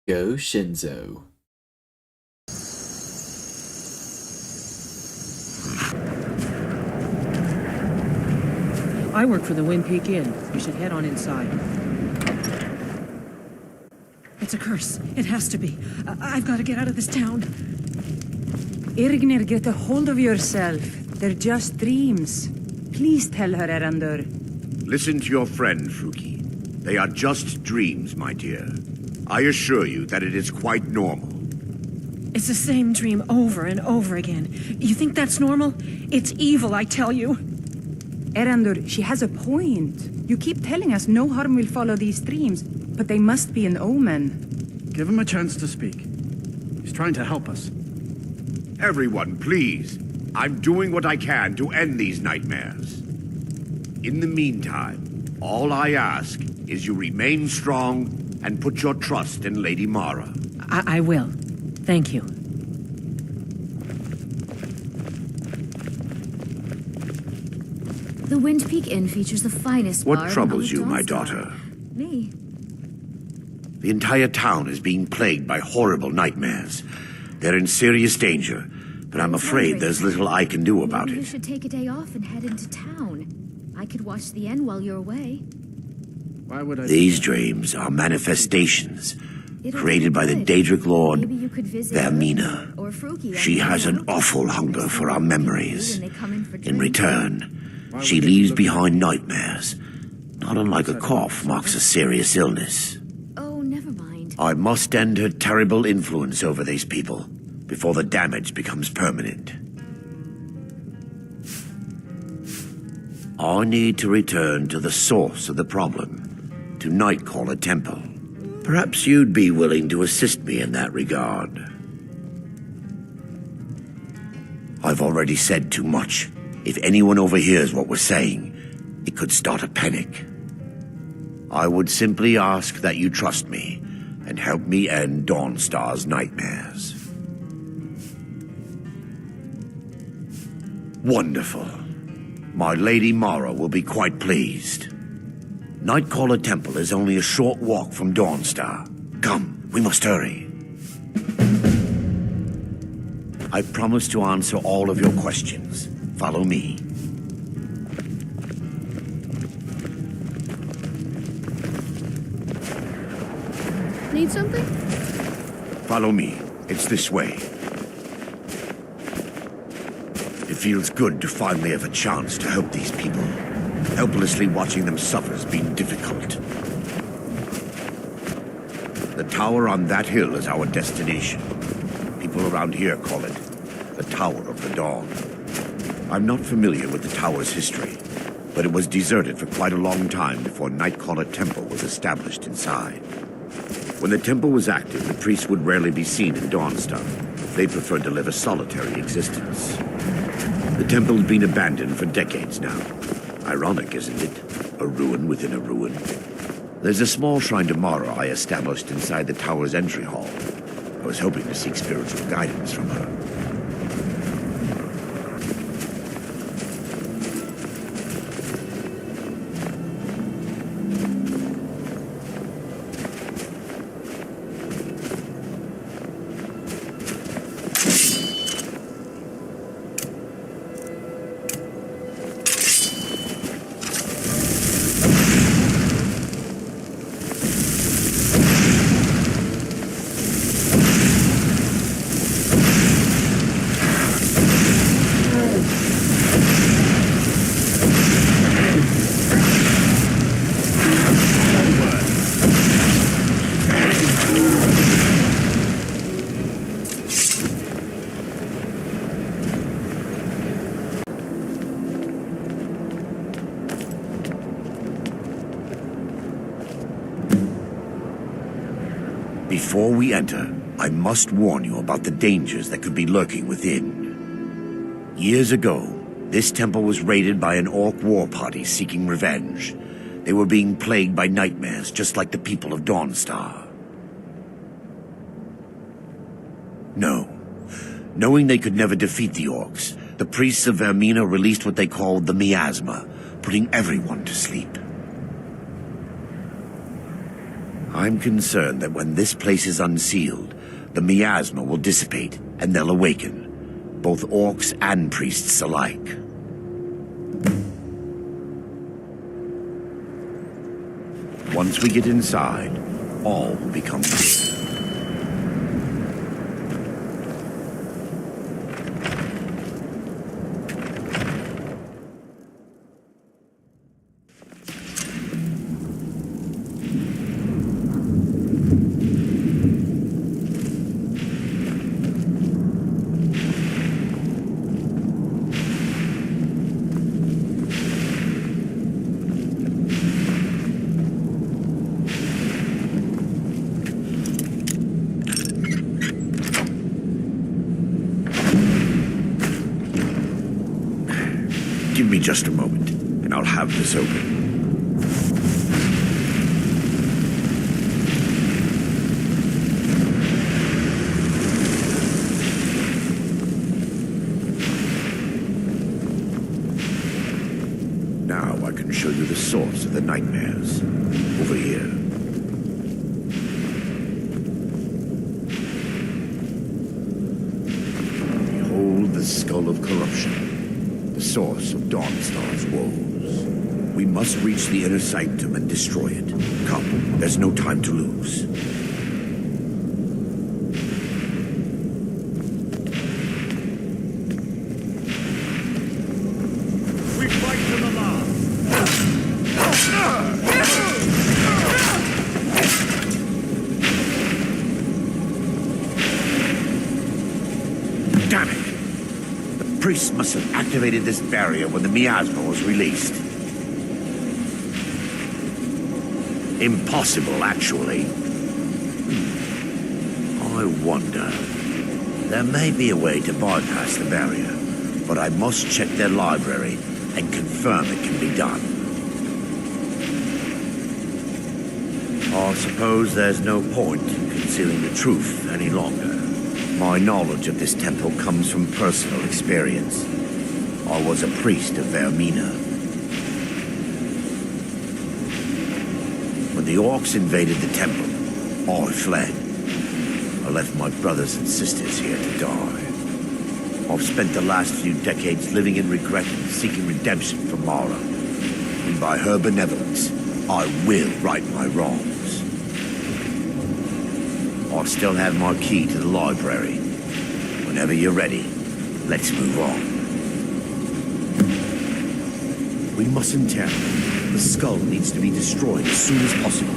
Goshinzo. I work for the Wind Peak Inn. You should head on inside. It's a curse. It has to be. I've got to get out of this town. Irgnir, get a hold of yourself. They're just dreams. Please tell her, Erandur. Listen to your friend, Fruki. They are just dreams, my dear. I assure you that it is quite normal. It's the same dream over and over again. You think that's normal? It's evil, I tell you. Erandur, she has a point. You keep telling us no harm will follow these dreams, but they must be an omen. Give him a chance to speak. He's trying to help us. Everyone, please. I'm doing what I can to end these nightmares. In the meantime, all I ask is you remain strong and put your trust in Lady Mara. I will. Thank you. The Wind Peak Inn features the finest bar What in troubles all you, of my Dawnstar. daughter? Me. The entire town is being plagued by horrible nightmares. They're in serious danger, but I'm afraid there's little I can do about Maybe you it. should take a day off and head into town. I could watch the inn while you're away. Why would I... These dreams are manifestations It'll created be by the good. Daedric Lord, Maybe you could visit Vaermina. or Fruki. She has an awful hunger for our memories. In return, she leaves behind nightmares, not unlike a cough marks a serious illness. Oh, never mind. I must end her terrible influence over these people before the damage becomes permanent. I need to return to the source of the problem, to Nightcaller Temple. Perhaps you'd be willing to assist me in that regard. I've already said too much. If anyone overhears what we're saying, it could start a panic. I would simply ask that you trust me and help me end Dawnstar's nightmares. Wonderful. My Lady Mara will be quite pleased. Nightcaller Temple is only a short walk from Dawnstar. Come, we must hurry. I promise to answer all of your questions. Follow me. Need something? Follow me. It's this way. It feels good to finally have a chance to help these people. Helplessly watching them suffer has been difficult. The tower on that hill is our destination. People around here call it the Tower of the Dawn. I'm not familiar with the tower's history, but it was deserted for quite a long time before Nightcaller Temple was established inside. When the temple was active, the priests would rarely be seen in Dawnstar. They preferred to live a solitary existence. The temple's been abandoned for decades now. Ironic, isn't it? A ruin within a ruin. There's a small shrine to Mara I established inside the tower's entry hall. I was hoping to seek spiritual guidance from her. Before we enter, I must warn you about the dangers that could be lurking within. Years ago, this temple was raided by an orc war party seeking revenge. They were being plagued by nightmares, just like the people of Dawnstar. No. Knowing they could never defeat the orcs, the priests of Vaermina released what they called the miasma, putting everyone to sleep. I'm concerned that when this place is unsealed, the miasma will dissipate and they'll awaken, both orcs and priests alike. Once we get inside, all will become clear. Give me just a moment, and I'll have this open. Now I can show you the source of the nightmares. Over here. Behold the skull of corruption. The source of Dawnstar's woes. We must reach the inner sanctum and destroy it. Come, there's no time to lose. We fight to the last. Damn it! Priests must have activated this barrier when the miasma was released. Impossible, actually. I wonder. There may be a way to bypass the barrier, but I must check their library and confirm it can be done. I suppose there's no point in concealing the truth any longer. My knowledge of this temple comes from personal experience. I was a priest of Vaermina. When the orcs invaded the temple, I fled. I left my brothers and sisters here to die. I've spent the last few decades living in regret and seeking redemption from Mara. And by her benevolence, I will right my wrongs. I still have my key to the library. Whenever you're ready, let's move on. We mustn't tarry. The skull needs to be destroyed as soon as possible.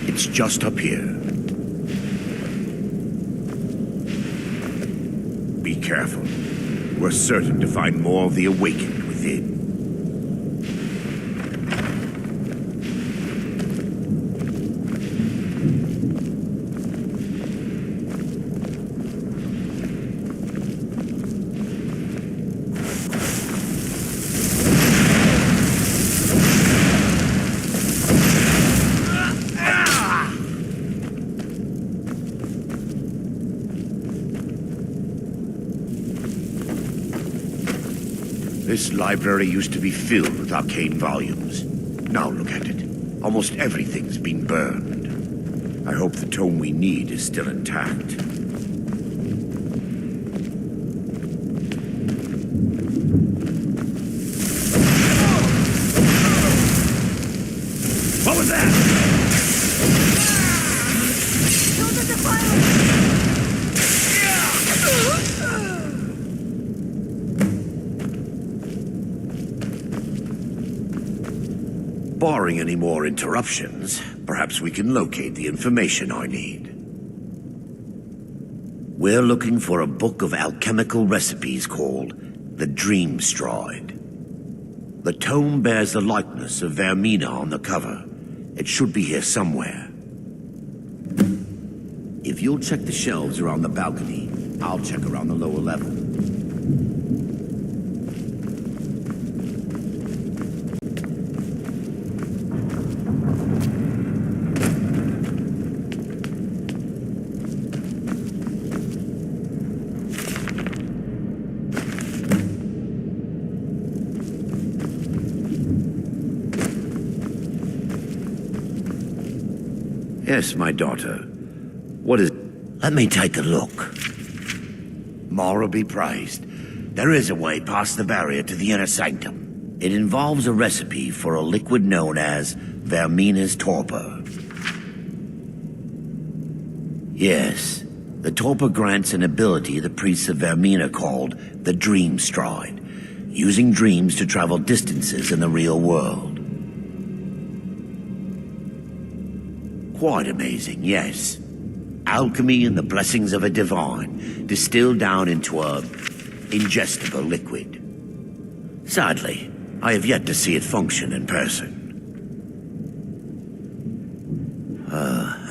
It's just up here. Be careful. We're certain to find more of the awakened within. This library used to be filled with arcane volumes. Now look at it. Almost everything's been burned. I hope the tome we need is still intact. What was that? Barring any more interruptions, perhaps we can locate the information I need. We're looking for a book of alchemical recipes called the Dream Stride. The tome bears the likeness of Vaermina on the cover. It should be here somewhere. If you'll check the shelves around the balcony, I'll check around the lower level. Yes, my daughter. What is... Let me take a look. Mara be praised. There is a way past the barrier to the inner sanctum. It involves a recipe for a liquid known as Vaermina's torpor. Yes, the torpor grants an ability the priests of Vaermina called the Dream Stride, using dreams to travel distances in the real world. Quite amazing, yes. Alchemy and the blessings of a divine, distilled down into a ingestible liquid. Sadly, I have yet to see it function in person.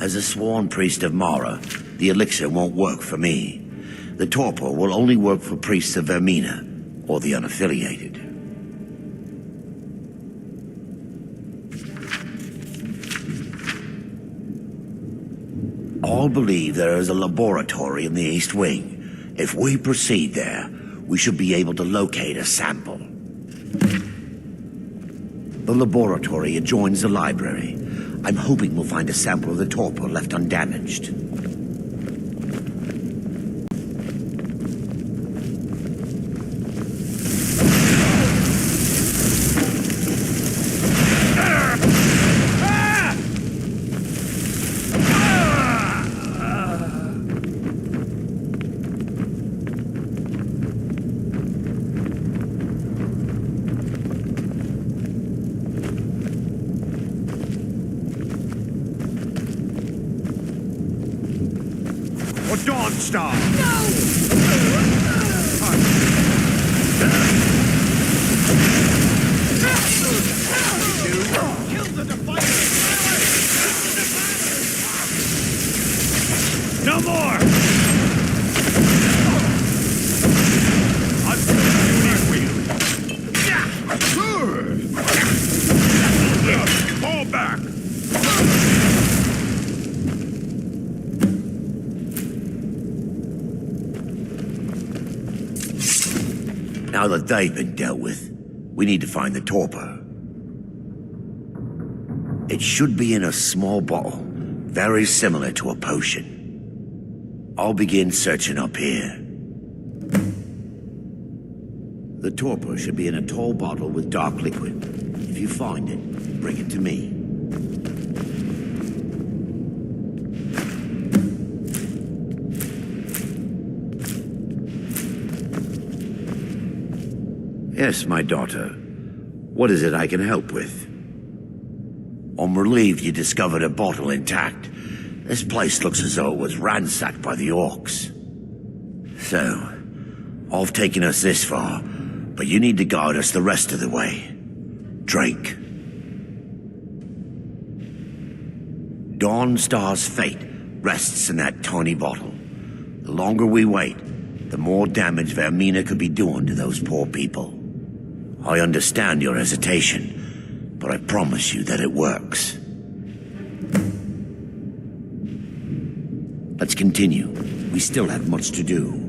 As a sworn priest of Mara, the elixir won't work for me. The torpor will only work for priests of Vaermina, or the unaffiliated. All believe there is a laboratory in the East Wing. If we proceed there, we should be able to locate a sample. The laboratory adjoins the library. I'm hoping we'll find a sample of the torpor left undamaged. Dawnstar! Kill the defiant! No more! Fall back! Now that they've been dealt with, we need to find the torpor. It should be in a small bottle, very similar to a potion. I'll begin searching up here. The torpor should be in a tall bottle with dark liquid. If you find it, bring it to me. Yes, my daughter. What is it I can help with? I'm relieved you discovered a bottle intact. This place looks as though it was ransacked by the orcs. So, I've taken us this far, but you need to guide us the rest of the way. Drink. Dawnstar's fate rests in that tiny bottle. The longer we wait, the more damage Vaermina could be doing to those poor people. I understand your hesitation, but I promise you that it works. Let's continue. We still have much to do.